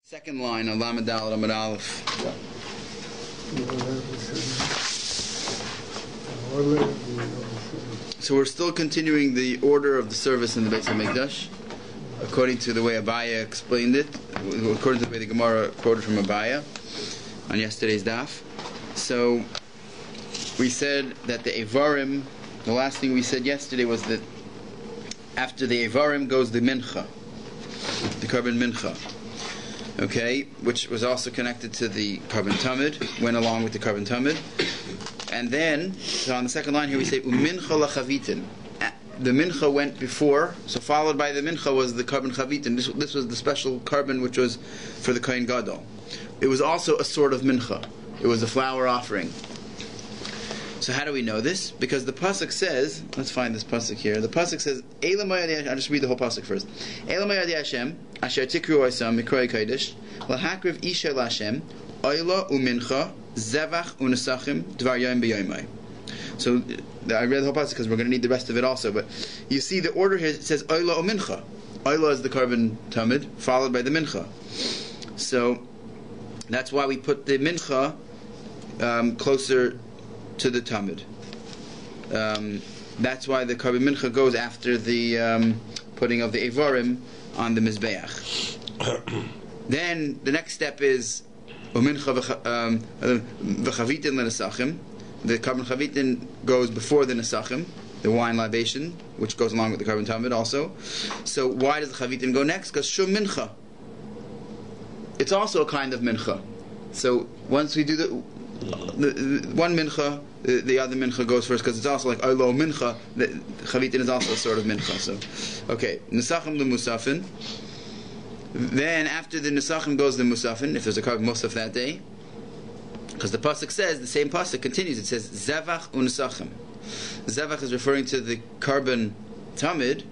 Second line on Lamed Dal Lamed Aleph. So we're still continuing the order of the service in the Beit HaMikdash, according to the way Aryai explained it, according to the way the Gemara quoted from Aryai on yesterday's DAF. So we said that the Evarim, the last thing we said yesterday was that after the Evarim goes the Mincha, the Karban Mincha. Okay, which was also connected to the Karban Tamid, went along with the Karban Tamid. And then, so on the second line here we say, Umincha lachavitin. The Mincha went before, so followed by the Mincha was the Karban Chavitin. This was the special Karban which was for the Kohen Gadol. It was also a sort of Mincha. It was a flower offering. So how do we know this? Because the pasuk says, let's find this pasuk here. The pasuk says, I'll just read the whole pasuk first. Elamay Hashem, Asher Tikru Oisam Mikroy Kodesh, Lahakriv Isha Lashem, Oila Umincha, Zevach Unasachim, Dvar Yom B'Yomai. So I read the whole pasuk because we're going to need the rest of it also. But you see the order here. It says Oila Umincha. Oila is the Karban Tamid, followed by the Mincha. So that's why we put the Mincha closer to the Tamid. That's why the Karban Mincha goes after the putting of the Evarim on the Mizbeach. Then the next step is Umincha v'chavitin l'nesachim. The Karban Chavitin goes before the Nesachim, the wine libation, which goes along with the Karban Tamid also. So why does the Chavitin go next? Because Shum Mincha. It's also a kind of Mincha. So once we do the one mincha, the other mincha goes first because it's also like Olo mincha. The chavitin is also a sort of mincha. So, okay, nesachim l'musafin. Then after the nesachim goes the musafin, if there's a karban musaf that day, because the pasuk says the same pasuk continues. It says zevach unesachim. Zevach is referring to the karban tamid,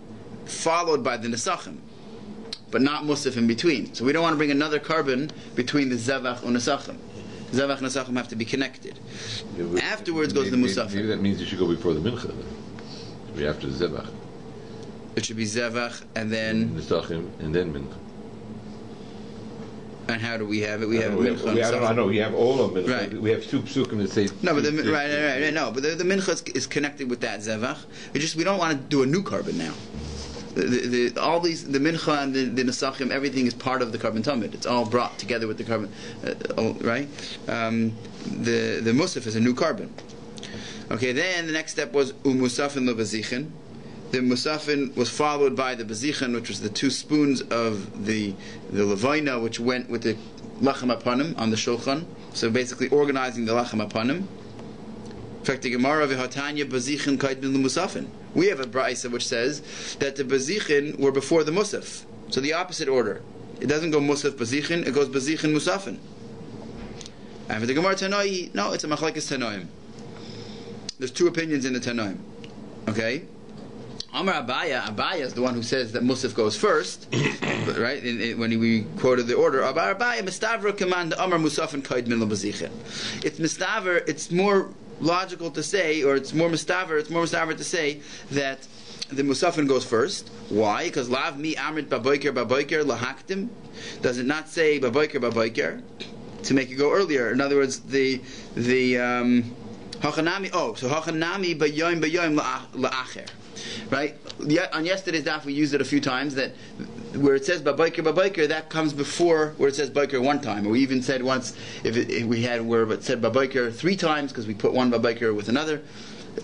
followed by the nesachim, but not musaf in between. So we don't want to bring another karban between the zevach unesachim. Zevach and Nesachim have to be connected. Yeah, afterwards goes the Musaf. Maybe that means you should go before the Mincha. Then. It should be after the Zevach. It should be Zevach and then Nesachim and then Mincha. And how do we have it? We have Mincha. I know we have all of them. Right. We have two psukim that say. No, but right. No, but the Mincha is connected with that Zevach. We don't want to do a new karban now. All these, the Mincha and the Nesachim, everything is part of the Karban Tamid. It's all brought together with the Karban, right? The Musaf is a new karban. Okay, then the next step was Umusafin Levazichin. The Musafin was followed by the Bazichin, which was the 2 spoons of the Levina, which went with the Lachem Apanim on the Shulchan. So basically organizing the Lachem Apanim. In fact, the Gemara v'hatanya bazichin kaidmin l'musafin. We have a brayso which says that the bazichin were before the musaf. So the opposite order. It doesn't go musaf bazichin, it goes bazichin musafin. And for the Gemara Tanoi, no, it's a machlekes Tanoim. There's 2 opinions in the Tanoim. Okay? Amar Abaya is the one who says that musaf goes first, right? When we quoted the order, Abaya mistavra command Amar musafin kaidmin l'bazichin. It's mistaver. It's more logical to say, or it's more mistaver to say that the musafin goes first. Why? Because lav mi amrit baboiker lahaktim. Does it not say baboiker to make it go earlier? In other words, the hachanami. So hachanami bayoim laacher. Right? On yesterday's DAF we used it a few times that where it says baboiker, that comes before where it says baboiker 1 time. Or we even said once if we had where it said baboiker 3 times because we put one baboiker with another.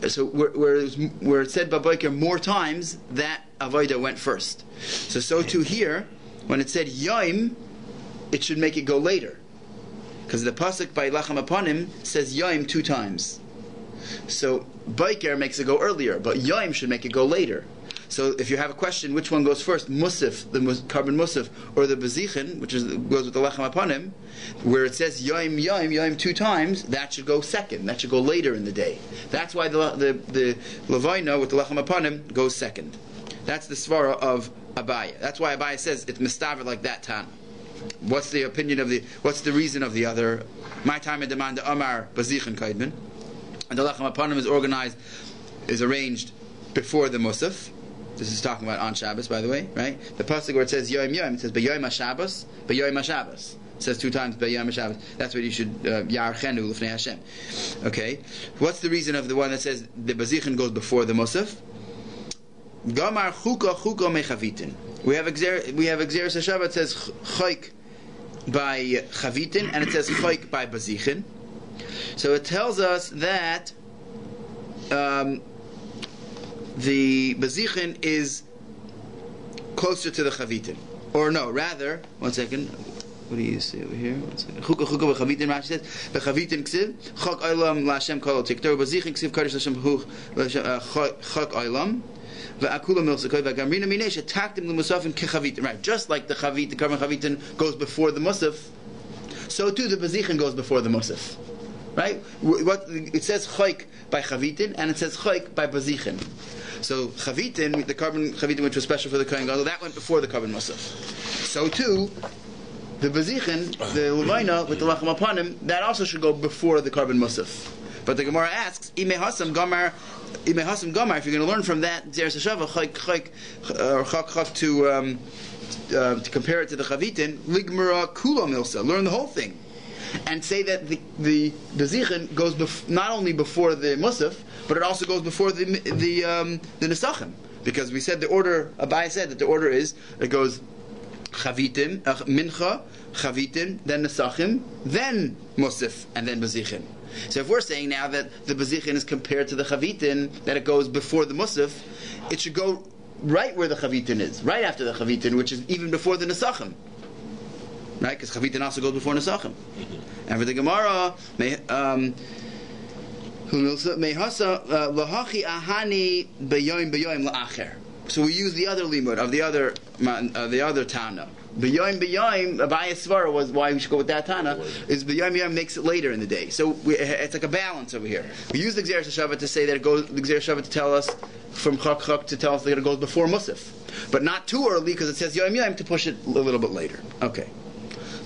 So where it said baboiker more times, that avodah went first. So too here, when it said yom, it should make it go later. Because the pasuk by Lachem Apanim says yom 2 times. So Baiker makes it go earlier, but Yom should make it go later. So if you have a question, which one goes first, Musaf, the Karban Musaf, or the Bazichin, which goes with the Lechem Apanim, where it says Yom 2 times, that should go second. That should go later in the day. That's why the Levina with the Lechem Apanim goes second. That's the svara of Aryai. That's why Aryai says it's mistaver like that Tana. What's the reason of the other? My time demand the Amar Bazichin Kaidman. And the Lechem Apanim is arranged before the Musaf, This is talking about on Shabbos, by the way, right? The pasuk where it says Yom Yom, it says B'Yom HaShabbos, B'Yom HaShabbos. It says 2 times B'Yom HaShabbos. That's what you should Yarchenu L'fnei Hashem. Okay, what's the reason of the one that says the Bazichin goes before the Musaf? Gamar Chuka Mechavitin. We have Exeris HaShabbat, it says Chayk by Chavitin, and it says Chayk by Bazichin. So it tells us that the Bazichin is closer to the Chavitin. Or no, rather, one second. What do you see over here? One second. Chuka b'chavitin, Rashi says, b'chavitin ksiv, chak olam la'Hashem kol tiktor, b'zichin ksiv kodesh l'Hashem chak olam, v'akula milsakoi, v'gamrina minesh, taktim l'musafin kechavitin. Right, just like the chavit, the carbon chavitin goes before the musaf, so too the b'zichin goes before the musaf. Right? What it says chayk by chavitin, and it says chayk by b'zichin. So chavitin, the carbon chavitin which was special for the Kohen Gadol, that went before the carbon musaf. So too, the Bazichin, the Levina with the Lachem Apanim, that also should go before the carbon musaf. But the Gemara asks, Ime Hasam Gamar, if you're going to learn from that Zeres HaShava, chak to compare it to the Chavitin, Ligmara Kula Milsa, learn the whole thing. And say that the Bazichin goes not only before the musaf, but it also goes before the Nesachim. Because we said the order, Abai said that the order is, it goes Chavitim, Mincha, Chavitim, then Nesachim, then Musaf, and then Bazichin. So if we're saying now that the Bazichin is compared to the Chavitin, that it goes before the Musaf, it should go right where the Chavitin is, right after the Chavitin, which is even before the Nesachim. Right? Because Chavitin also goes before Nesachim. And for the Gemara, Mehasa, Lahachi Ahani Beyoim La'acher. So we use the other limud of the other Tana. B'yoim, Abaya's svara was why we should go with that Tana, is B'yoim makes it later in the day. So it's like a balance over here. We use the Xeris HaShabbat to say that it goes, the Xeris HaShabbat to tell us, from Chak to tell us that it goes before Musaf. But not too early, because it says Yom to push it a little bit later. Okay.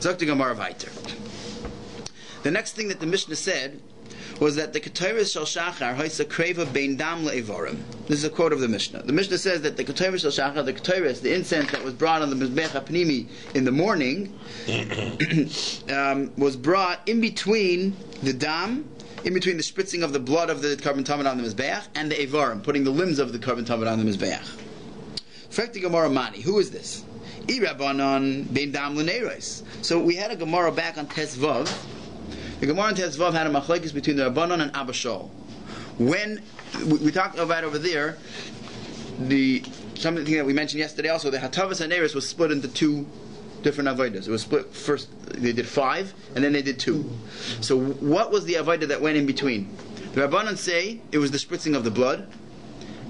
Zok to Gemara Vayter. The next thing that the Mishnah said was that the Ketores Shel Shachar Haisa Kreva Bein Dam Le'Evarim. This is a quote of the Mishnah. The Mishnah says that the Ketores Shel Shachar, the Ketores, the incense that was brought on the Mizbech HaPnimi in the morning, was brought in between the Dam, in between the spritzing of the blood of the carbon tamid on the Mizbech, and the Evarim, putting the limbs of the carbon tamid on the Mizbech. Frekti Gemara Mani. Who is this? Irabanan Bein Dam L'Neiros. So we had a Gemara back on Tesvav. The Gemara in Tesvav had a machlekes between the Rabbanon and Abba Shaul. When we talked about over there, something that we mentioned yesterday also, the Hatavas and Eris was split into 2 different avodas. It was split first, they did 5, and then they did 2. So what was the avodah that went in between? The Rabbanon say it was the spritzing of the blood,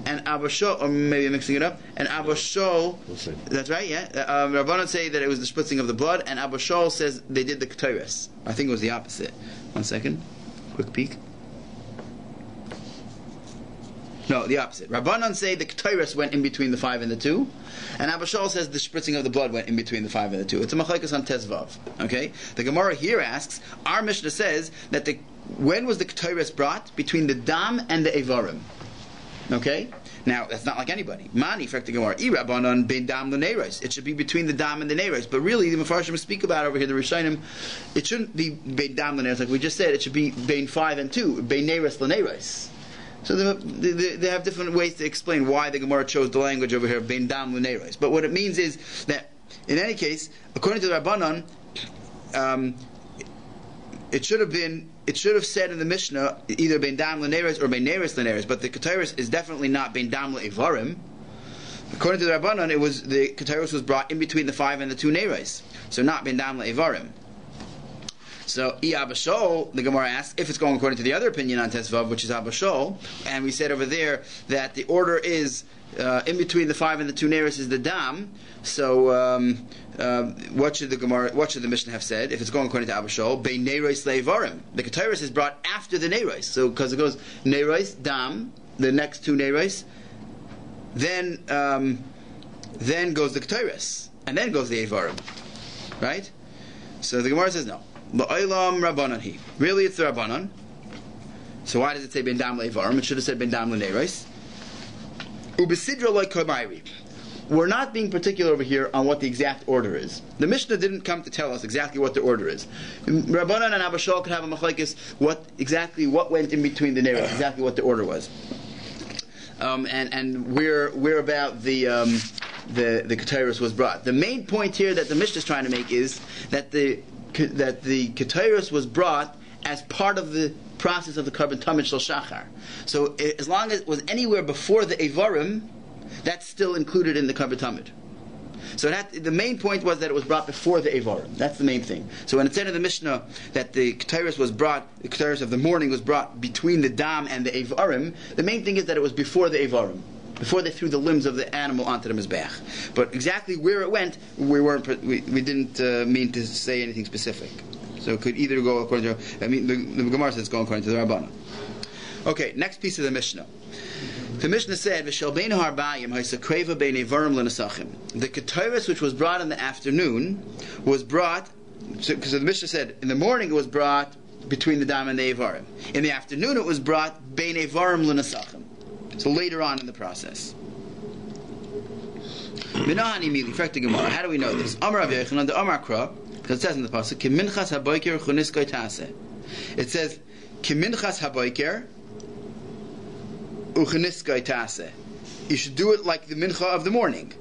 and Abba Shaul, or maybe I'm mixing it up, and Abba Shaul, that's right, yeah. Rabbanon say that it was the spritzing of the blood, and Abba Shaul says they did the Ketores. I think it was the opposite. One second. Quick peek. No, the opposite. Rabbanon say the Ketores went in between the 5 and the 2, and Abba Shaul says the spritzing of the blood went in between the 5 and the 2. It's a machlekes on Tesvav. Okay? The Gemara here asks, our Mishnah says that when was the Ketores brought? Between the Dam and the Evarim. Okay? Now, that's not like anybody. Mani, frekti Gemara, Irabanan bein Dam l'Neiros. It should be between the Dam and the Neiros. But really, the Mefarshim speak about over here, the Rishonim, it shouldn't be bein Dam l'Neiros, like we just said. It should be bein 5 and 2, bein Neiros l'Neiros. So they have different ways to explain why the Gemara chose the language over here, bein Dam l'Neiros. But what it means is that, in any case, according to the Rabbanon, it should have said in the Mishnah either bein Dam l'Neiros or bein Neiros l'Neiros, but the Ketores is definitely not bein Dam l'Evarim. According to the Rabbanon, it was the Ketores was brought in between the 5 and the 2 Neiros, so not bein Dam l'Evarim. So Abba Shaul, the Gemara asks if it's going according to the other opinion on Tesvav, which is Abba Shaul, and we said over there that the order is in between the 5 and the 2 Neiros is the Dam. So what should the Mishnah have said if it's going according to Abba Shaul? Bein Neiros le'Evarim. The Ketores is brought after the Neiros, so because it goes Neiros, Dam, the next 2 Neiros, then goes the Ketores, and then goes the Evarim, right? So the Gemara says no. La'olam Rabbanan hi. Really, it's the Rabbanan. So why does it say bein Dam le'Evarim? It should have said bein Dam l'Neiros. Ubesidra like Kamayri. We're not being particular over here on what the exact order is. The Mishnah didn't come to tell us exactly what the order is. Rabbanan and Abba Shaul could have a machlekes what went in between the neiros, exactly what the order was. And we're about the Ketairos was brought. The main point here that the Mishnah is trying to make is that the Ketairos was brought as part of the process of the Karban Tamid Shel Shachar. So as long as it was anywhere before the Evarim, that's still included in the Karban Tamid. So the main point was that it was brought before the Evarim. That's the main thing. So when it said in the Mishnah that the Ketairos was brought, the Ketairos of the morning was brought between the Dam and the Evarim, the main thing is that it was before the Evarim, before they threw the limbs of the animal onto the Mizbeach. But exactly where it went, we didn't mean to say anything specific. So it could either go according to, the Gemara says it's going according to the Rabbana. Okay, next piece of the Mishnah. The Mishnah said, "V'shel bein harbayim ha'sakreva bein evarim l'nesachim." The ketairos which was brought in the afternoon was brought, because the Mishnah said in the morning it was brought between the dam and the evarim. In the afternoon it was brought bein evarim l'nesachim. So later on in the process. Minahani mili frekta Gemara. How do we know this? Amar Rav Yochanan the Amar Kra, because it says in the pasuk, "Kiminchas haboker chuniskay taseh." It says, "Kiminchas haboker." You should do it like the mincha of the morning.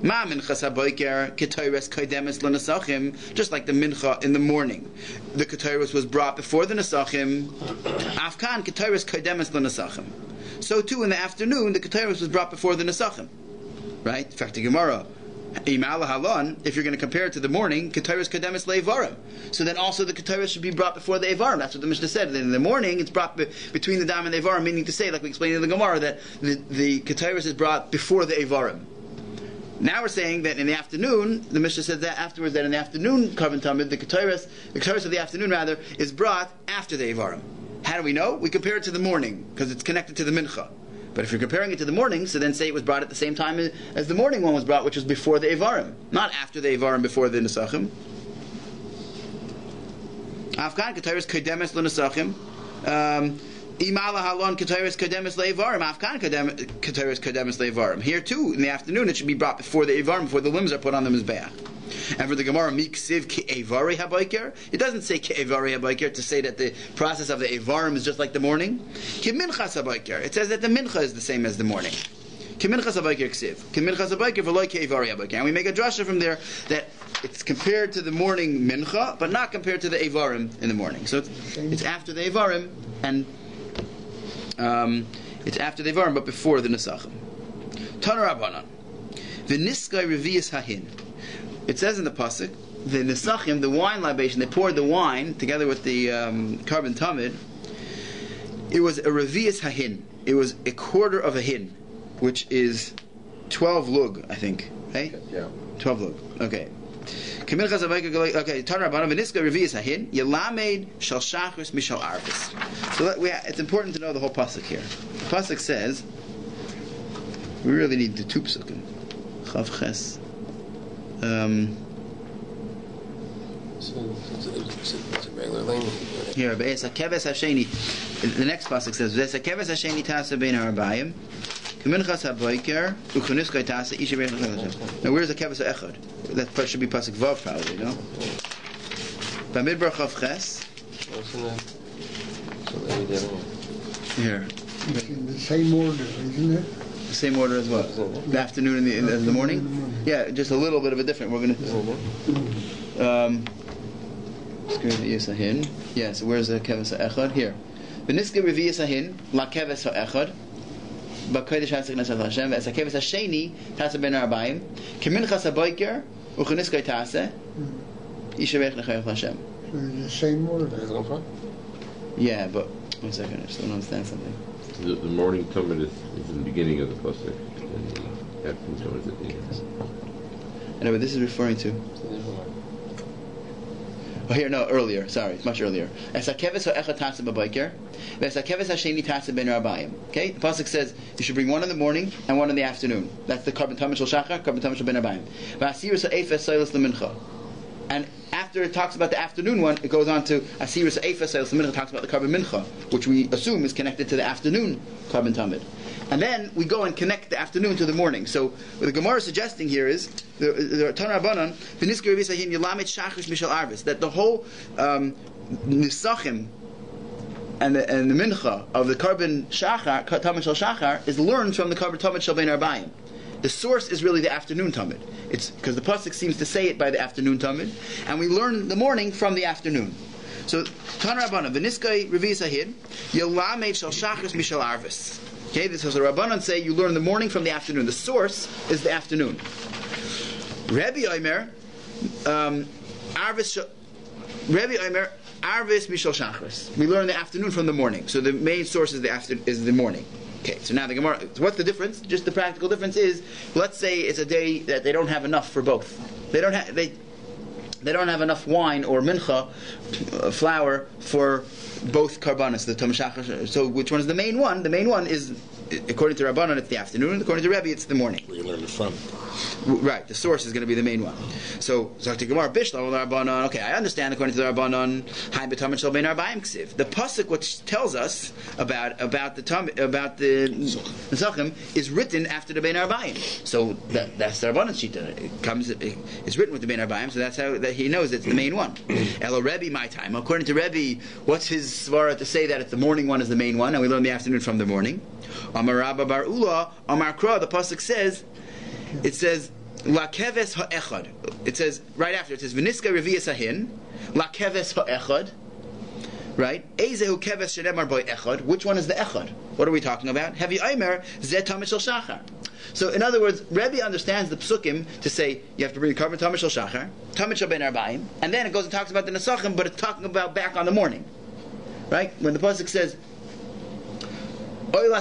Ma minchas haboker ketayres kaidemes l'nesachim, just like the mincha in the morning. The ketayres was brought before the nesachim. Afkan ketayres kaidemes l'nesachim. So too in the afternoon, the ketayres was brought before the nesachim. Right? In fact, the Gemara, if you're going to compare it to the morning, ketayres kaidemes le'evarim. So then also the ketayres should be brought before the evarim. That's what the Mishnah said. In the morning, it's brought between the dam and the evarim, meaning to say, like we explained in the Gemara, that the ketayres is brought before the evarim. Now we're saying that in the afternoon, the Mishnah said that afterwards, that in the afternoon, Karban Tamid, the ketayres of the afternoon rather, is brought after the evarim. How do we know? We compare it to the morning, because it's connected to the mincha. But if you're comparing it to the morning, so then say it was brought at the same time as the morning one was brought, which was before the Evarim. Not after the Evarim, before the Nesachim. Afkan Ketairis Kedemes L'Nesachim. Imala Halon Ketairis Kedemes L'Evarim. Afkan Ketairis Kedemes L'Evarim. Here too, in the afternoon, it should be brought before the Evarim, before the limbs are put on the Mizbeach. And for the Gemara, Miksiv Ke'evari habayker, it doesn't say Ke'evari habayker to say that the process of the Evarim is just like the morning. Ke'minchas habayker, it says that the mincha is the same as the morning. Ke'minchas habayker ksiv. Ke'minchas habayker v'loi Ke'evari habayker. And we make a drasha from there that it's compared to the morning mincha, but not compared to the Evarim in the morning. So it's after the Evarim, and it's after the Evarim, but before the Nesachim. Tana Rabbanan. V'niskai revius hahin. It says in the pasuk, the nesachim, the wine libation, they poured the wine together with the Karban Tamid. It was a revius hahin. It was a quarter of a hin, which is 12 lug, I think. Right? Yeah. 12 lug. Okay. Okay. Tanarabana v'niska revius hahin yelamed shal shachris mishal arvis. So it's important to know the whole pasuk here. The pasuk says we really need the two psukim. Chav ches. It's a regular language. Here, the next pasuk says, "V'esakeves hasheni tasa bein harabayim, k'minchas haboker u'chuniskay tasa isha bein harabayim." Now, where's the keves ha'echad? That part should be pasuk vav, probably, no? Bamidbar chav ches. Here. In the same order, isn't it? The same order as what? The afternoon and the morning? Yeah, just a little bit of a different. We're going to... Yeah, so where's the keves ha'echad? Here. V'niska revius hahin, la keves ha'echad, b'kodesh ha'tzich nesat Hashem, v'es ha'keves ha'sheni, tasa ben ha'arbayim, k'minchas ha'boker, u'chuniskay tasa, yishavech l'chayach Hashem. So in the same order. Yeah, but... One second, I just don't understand something. The morning Tamid is in the beginning of the pasuk, and the afternoon Tamid is at the end. I know, but this is referring to... Oh, here, no, earlier. Sorry, much earlier. Okay? The pasuk says you should bring one in the morning and one in the afternoon. That's the Karban Tamid Shel Shachar, Karban Tamid Shel Ben Arbayim. And after it talks about the afternoon one, it goes on to Asiris Eifas Mincha, talks about the Karban Mincha, which we assume is connected to the afternoon Karban Tamid. And then we go and connect the afternoon to the morning. So what the Gemara is suggesting here is the Tanur Rabbanan v'nisker Revi Sahin Yelamet Shachris Mishal Arvis, that the whole Nisachim and the mincha of the carbon shachar, tamid shel shachar, is learned from the carbon tamid shel bein arbayim. The source is really the afternoon tamid. It's because the pasuk seems to say it by the afternoon tamid, and we learn the morning from the afternoon. So Tanur Rabbanan v'niskai Revi Sahid Yelamed shel shachris mishal arvis. Okay, this is the Rabbanan say you learn the morning from the afternoon. The source is the afternoon. Rabbi Omer Arvis Mishal Shachris. We learn the afternoon from the morning. So the main source is the morning. Okay, so now the Gemara. So what's the difference? Just the practical difference is, let's say it's a day that they don't have enough for both. They don't have enough wine or mincha flour for both karbanos, the Tom Shachar. So which one is the main one? The main one is, according to Rabbanan, it's the afternoon. According to Rabbi, it's the morning. Where you learn it from. Right, the source is going to be the main one. So to Gemara Bishla Rabbanan. Okay, I understand. According to the Rabbanan, Haim b'tamid shel bein arbayim ksiv. The pasuk which tells us about the Menachem is written after the bein arbayim. So that's the Rabbanan shita. It's written with the bein arbayim. So that's how that he knows it's the main one. Elo Rebbe my time. According to Rebbe, what's his svara to say that it's the morning one is the main one, and we learn the afternoon from the morning? Amar Rabba Bar Ula, Amar Kra, the pasuk says, it says, Lakeves ha'echad. It says, right after, it says, V'niska revi'as hahin, Lakeves ha'echad. Right? Ezehu keves shedemar boy echad. Which one is the echad? What are we talking about? Hevi Omer, Zeh tamid shel shachar. So, in other words, Rebbe understands the psukim to say, you have to bring the carbon tamid shel shachar, tamid shel bein arbayim, and then it goes and talks about the nesachim, but it's talking about back on the morning. Right? When the pasuk says, it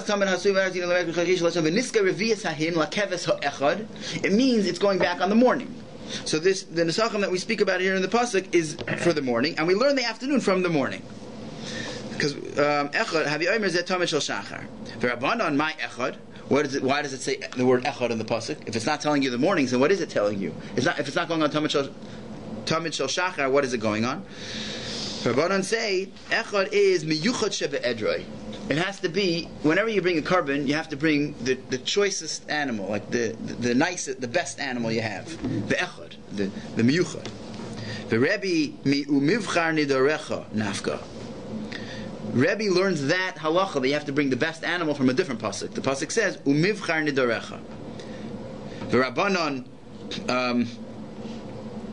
means it's going back on the morning. So the nesachim that we speak about here in the pasuk is for the morning, and we learn the afternoon from the morning. Because echad, havi omer zeh tamid shel shachar. V'rabbanan my echad. Why does it say the word echad in the pasuk? If it's not telling you the mornings, then what is it telling you? If it's not going on tamid shel shachar, what is it going on? Rabbanan say echad is miyuchad shebe'edroi. It has to be, whenever you bring a carbon, you have to bring the choicest animal, like the nicest, the best animal you have. The echad, the miyuchad. The Rebbe mi umivchar nidorecha nafka. Rebbe learns that halacha that you have to bring the best animal from a different pasuk. The pasuk says umivchar nidorecha. The Rabbanan,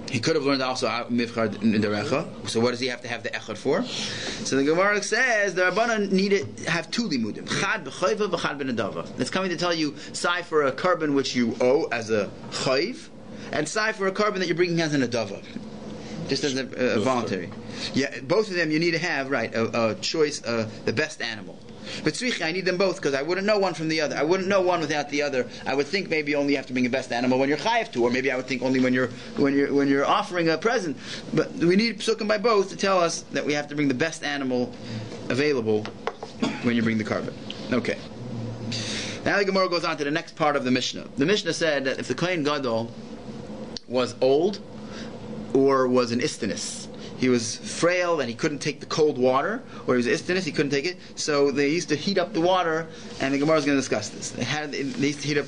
he could have learned also mivchar nidorecha. So what does he have to have the echad for? So the Gemara says the Rabbanan need to have two limudim, chad b'chayva, v'chad b'nedava. It's coming to tell you sai for a carbon which you owe as a chayv, and sai for a carbon that you're bringing as an adava, just as a voluntary. Yeah, both of them you need to have a choice, the best animal. But Tzvi, I need them both because I wouldn't know one from the other. I wouldn't know one without the other. I would think maybe only you have to bring the best animal when you're chayiv to, or maybe I would think only when you're offering a present. But we need psukim by both to tell us that we have to bring the best animal available when you bring the carbon. Okay. Now the Gemara goes on to the next part of the Mishnah. The Mishnah said that if the Kohen Gadol was old or was an istinus, he was frail and he couldn't take the cold water, or he was istinus, he couldn't take it, so they used to heat up the water, and the Gemara is going to discuss this. They used to heat up,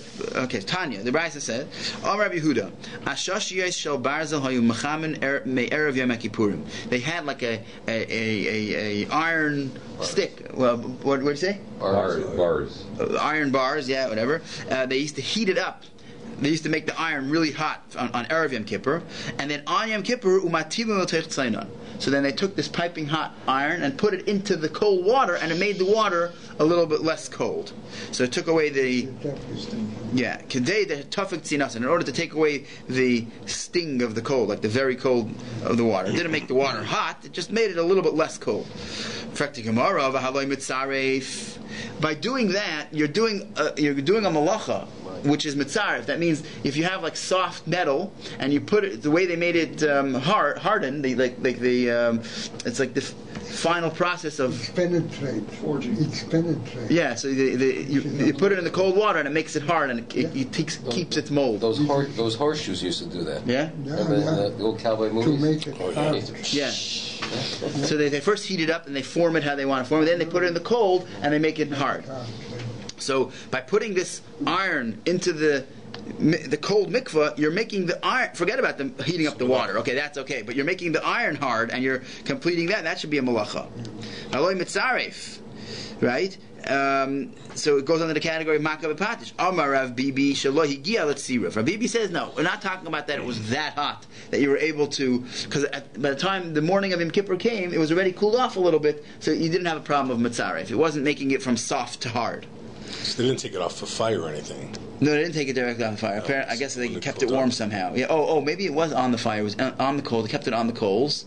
Tanya, the Raizel said, Rabbi Yehuda, Ashashiyos shel barzel hayu mechamen me'erev Yom Kippurim. They had like a iron stick, well, what did you say? Bars. Iron bars, yeah, whatever. They used to heat it up. They used to make the iron really hot on Erev Yom Kippur, and then on Yom Kippur, umativim l'teich tzainon. So then they took this piping hot iron and put it into the cold water, and it made the water a little bit less cold. So it took away kedei the tafik tzinasan, in order to take away the sting of the cold, like the very cold of the water. It didn't make the water hot; it just made it a little bit less cold. By doing that, you're doing a malacha, which is mitzaref. That means if you have like soft metal and you put it the way they made it hardened, it's like the final process of forging. It's penetrate. Yeah, so you put it in the cold water and it makes it hard and it keeps its mold. Those horseshoes used to do that. Yeah. The old cowboy movies. To make it hard. Yeah. So they first heat it up and they form it how they want to form it. Then they put it in the cold and they make it hard. So by putting this iron into the cold mikvah, you're making the iron. Forget about the heating up the water. Okay, that's okay. But you're making the iron hard, and you're completing that. That should be a malacha. Aloi mitzaref, right? So it goes under the category of makav patish. Amar Rav Bibi shelo higia letziruf. Rav Bibi says no. We're not talking about that. It was that hot that you were able to, because by the time the morning of Yom Kippur came, it was already cooled off a little bit, so you didn't have a problem of mitzaref. It wasn't making it from soft to hard. So they didn't take it off the fire or anything. No, they didn't take it directly off the fire. Apparently, I guess they kept it warm somehow. Yeah. Oh, maybe it was on the fire. It was on the coal. They kept it on the coals.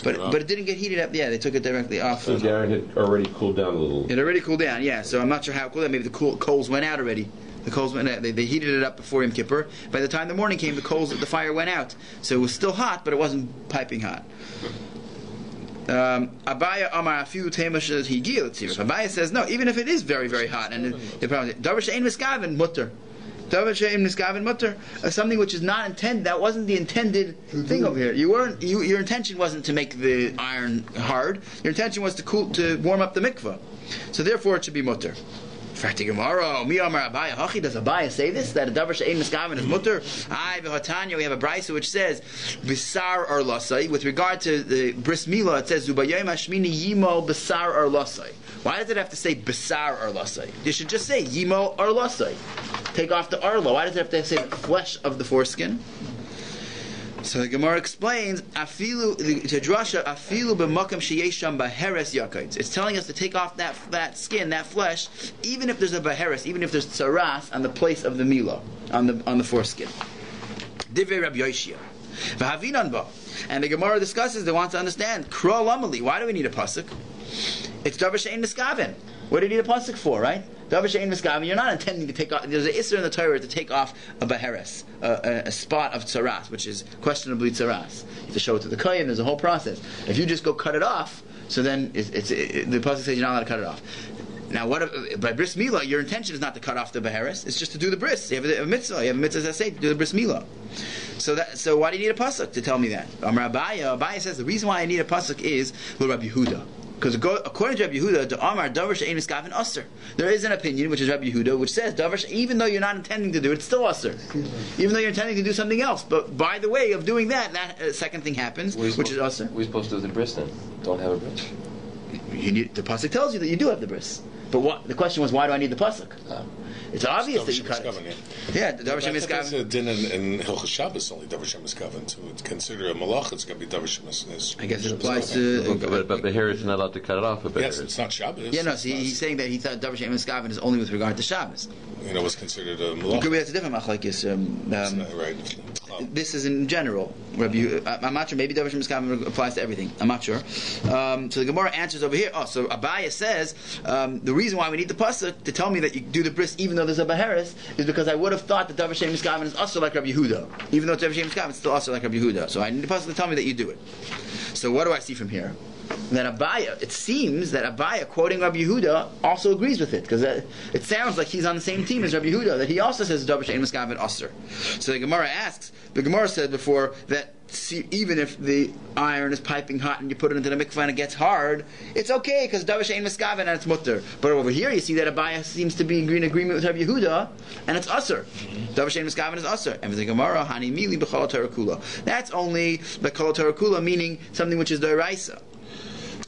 But it didn't get heated up. Yeah, they took it directly off. So the iron had already cooled down a little. It already cooled down. Yeah. So I'm not sure how it cooled down. Maybe the coals went out already. The coals went out. They heated it up before Yom Kippur. By the time the morning came, the fire went out. So it was still hot, but it wasn't piping hot. Abaya Amar Afiu Temash Higil Tziruf. Abaya says no, even if it is very, very hot, and the problem Davar She'ein Miskaven Mutter. Davar She'ein Miskaven Mutter. Something which is not intended. That wasn't the intended thing over here. Your intention wasn't to make the iron hard. Your intention was to warm up the mikvah. So therefore, it should be mutter. Tomorrow, mi Amar Abaya Hachi. Does Abaya say this, that a davar she'ein miskaven is mutter? We have a brisa which says bisar or lasai. With regard to the bris milah, it says zubayayim hashmini yimo bisar or lasai. Why does it have to say bisar or lasai? You should just say yimo or lasai. Take off the arlo. Why does it have to say the flesh of the foreskin? So the Gemara explains, afilu b'makam sheyesham baheres yakayt. It's telling us to take off that skin, that flesh, even if there's a baheres, even if there's tsaras on the place of the milah, on the foreskin. Divrei Rabbi Yoshia. V'havinan ba. And the Gemara discusses, they want to understand, kro lamali. Why do we need a pasuk? It's davar she'ein miskaven. What do you need a pasuk for, right? Davar she'ein miskaven. You're not intending to take off. There's an isser in the Torah to take off a baheres, a spot of tsaras, which is questionably tsaras. You have to show it to the kohen. There's a whole process. If you just go cut it off, so then the pasuk says you're not allowed to cut it off. Now, by bris milah, your intention is not to cut off the baheres. It's just to do the bris. You have a mitzvah. You have a mitzvah that say to do the bris milah. So why do you need a pasuk to tell me that? Abaya says the reason why I need a pasuk is Rabbi Yehuda. Because according to Rabbi Yehuda, the Amar davar she'ein miskaven aser. There is an opinion, which is Rabbi Yehuda, which says davar even though you're not intending to do it, it's still aser. Even though you're intending to do something else, but by the way of doing that second thing happens, which is aser. We're supposed to do the bris then. Don't have a bris. The pasuk tells you that you do have the bris. But the question was, why do I need the pasuk? It's obvious that you cut it. Yeah, the davar she'ein miskaven. That's a din in Hilchos Shabbos only davar she'ein miskaven. To consider a malach, it's got to be davar she'ein miskaven. I guess it applies to. But the hair is not allowed to cut it off. Yes, it's not Shabbos. Yeah, no. See, he's saying that he thought davar she'ein miskaven is only with regard to Shabbos. What's considered a malach. Could be that's a different machlekes. Right. This is in general. I'm not sure. Maybe davar she'ein miskaven applies to everything. I'm not sure. So the Gemara answers over here. So Abaya says the reason why we need the pasuk to tell me that you do the bris even though there's a baheres is because I would have thought that davar she'ein miskaven is also like Rabbi Yehuda. Even though davar she'ein miskaven is still also like Rabbi Yehuda. So I need the pasuk to tell me that you do it. So what do I see from here? That Abaya, it seems that Abaya, quoting Rabbi Yehuda, also agrees with it, because it sounds like he's on the same team as Rabbi Yehuda, that he also says davar she'ein miskaven aser. So the Gemara asks, the Gemara said before that even if the iron is piping hot and you put it into the mikvah and it gets hard, it's okay because davar she'ein miskaven and it's mutter. But over here you see that Abaya seems to be in agreement with Rabbi Yehuda and it's aser. Davar she'ein miskaven is aser. And the Gemara, hani mili b'chol Torah kula. That's only b'chol Torah kula, meaning something which is d'oraisa.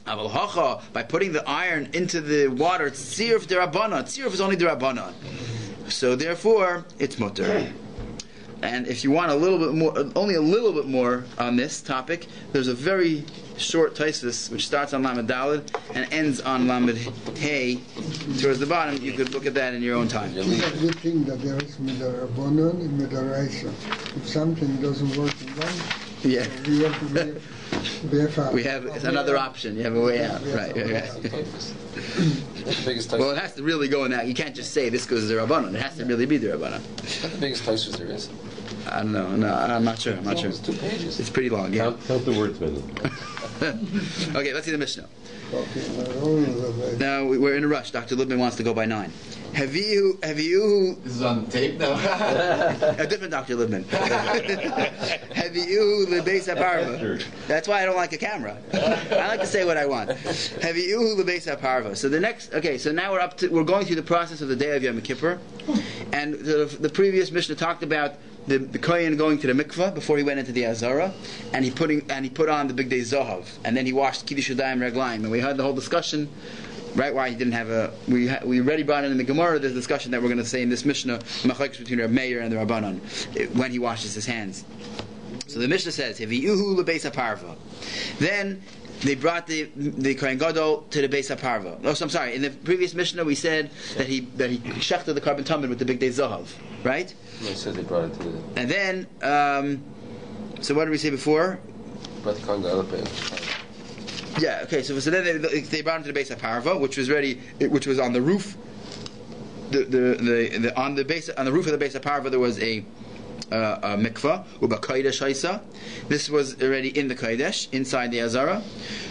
Aval hacha, by putting the iron into the water, tziruf derabbanan. Tziruf is only derabbanan. So therefore, it's mutter. And if you want a little bit more, only a little bit more on this topic, there's a very short Taisus which starts on Lamed Daled and ends on Lamed Hey towards the bottom. You could look at that in your own time. It's a good thing that there is midorabanan and midoraisa. If something doesn't work in life, yeah, we have to be we have another option. You have a way out, right? That's the biggest Well, it has to really go in that. You can't just say this goes to Rabbanon. It has to really be the Rabbanon. Is that the biggest Taisus there is? I don't know. No, I'm not sure. It's 2 pages. It's pretty long. Yeah. Count the words, Mendel. Okay, let's see the Mishnah. Now we're in a rush. Dr. Liebman wants to go by 9. Haviu. This is on tape now. A different Dr. Libman. Haviu lebeis aparva. That's why I don't like a camera. I like to say what I want. Haviu lebeis aparva. So the next, okay. So now we're going through the process of the day of Yom Kippur, and the previous Mishnah talked about the Kohen going to the mikvah before he went into the Azara, and he put on the big day Zohav, and then he washed Kiddush Yadayim Reglaim, and we had the whole discussion. Right, why he didn't have we already brought in the Gemara. There's a discussion that we're going to say in this Mishnah, machlokes between Rabbi Meir and the Rabbanon, when he washes his hands. So the Mishnah says, "Heviuhu lebeis haparva." Then they brought the Kohen Gadol to the Beis Haparva. Oh, so I'm sorry. In the previous Mishnah, we said that he shechted the carbon tumid with the big day Zohav, right? They said they brought it to the... And then, so what did we say before? Brought the Kohen Gadol. Yeah. Okay. So then they brought him to the Beis Haparva, which was on the roof. On the roof of the Beis Haparva there was a mikvah, uba kodesh haisa. This was already in the kodesh, inside the Azara.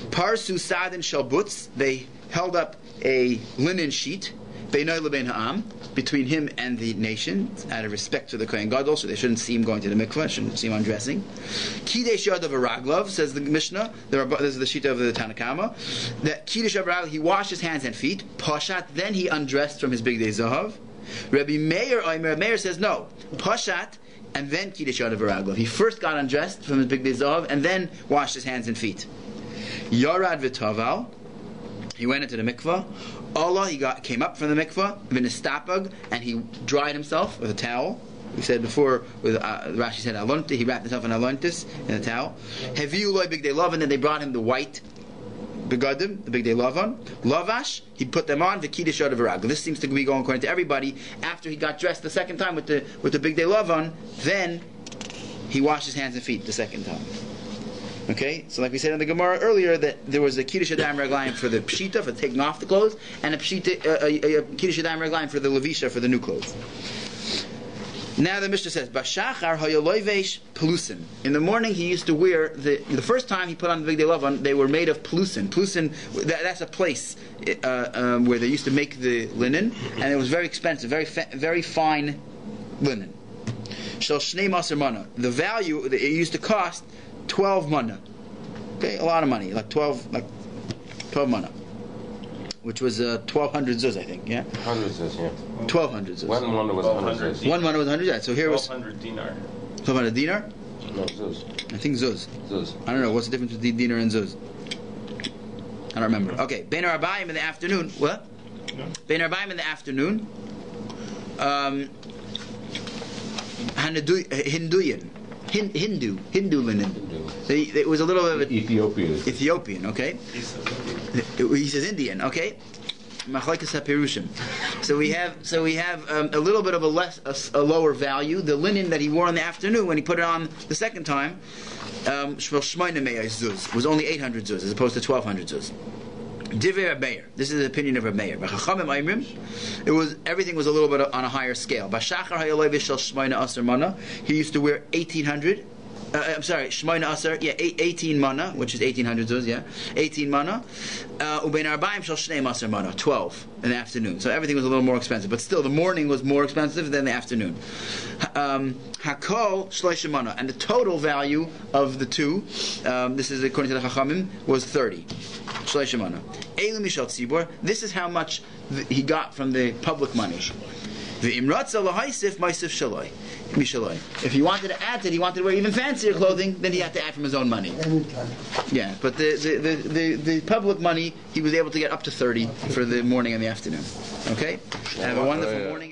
Parsu sadin shalbutz. They held up a linen sheet, beinoi lebein ha'am, between him and the nation, out of respect to the Kohen Gadol, so they shouldn't see him going to the mikvah, shouldn't see him undressing. Kidesh yadav v'raglov, says the Mishnah. This is the sheet of the Tanakama. That Kidesh yadav v'raglov, he washed his hands and feet. Pashat, then he undressed from his big day Zahav. Rabbi Meir says no. Pashat, and then Kiddush Yadav V'Raglov. He first got undressed from his big day Zahav, and then washed his hands and feet. Yarad V'Taval, he went into the mikvah. Allah, he came up from the mikvah, V'Nistapag, and he dried himself with a towel. We said before, Rashi said Alonte, he wrapped himself in Alontis, in a towel. Heviu loy big day love, and then they brought him the white begadim, the big day lavan. Lavash, he put them on, the Kiddush Yadav V'Raglov. This seems to be going according to everybody. After he got dressed the second time with the big day lavan, then he washed his hands and feet the second time. Okay, so like we said in the Gemara earlier, that there was a Kiddush Yadayim Reglaim for the Pshita, for taking off the clothes, and a Kiddush Yadayim Reglaim for the Levisha, for the new clothes. Now the Mishnah says, Bashachar hayoloivesh pelusin. In the morning he used to wear, the first time he put on the big day lavan, they were made of pelusin. Pelusin, that's a place where they used to make the linen, and it was very expensive, very fine linen. Shel shnei maser mana. The value, it used to cost 12 mana. Okay, a lot of money, like 12 mana. Which was 1,200 zuz, I think, yeah? 100 zuz, yeah. 1,200 zuz. One mana was 100 zuz. One mana was 100 zuz. So here was 1,200 dinar. 1,200 dinar? No, zuz. I think zuz. Zuz. I don't know. What's the difference between dinar and zuz? I don't remember. Okay. Bein Arbaim in the afternoon. What? No. Bein Arbaim in the afternoon. Hindu linen. It was a little bit of Ethiopian, okay? He says Indian, okay? Machlekes HaPerushim. So we have a little bit of a lower value. The linen that he wore in the afternoon when he put it on the second time, zuz, was only 800 zuz as opposed to 1,200 zuz. Divrei Rabbi. This is the opinion of Rabbi. Everything was a little bit on a higher scale. He used to wear 1,800. Shmoina Aser, 18 mana, which is 1,800 zuz, 18 mana. Ubein Arbaim shel shnei maser mana, 12 in the afternoon. So everything was a little more expensive, but still the morning was more expensive than the afternoon. Hakol shloisha mana, and the total value of the two, this is according to the Chachamim, was 30. Shloisha mana. Elu mishal tzibur. This is how much he got from the public money. The imratza lahaisif ma'isif shaloi. If he wanted to add to it, he wanted to wear even fancier clothing, then he had to add from his own money. Anytime. Yeah, but the public money, he was able to get up to 30 for the morning and the afternoon. Okay? Have a wonderful morning.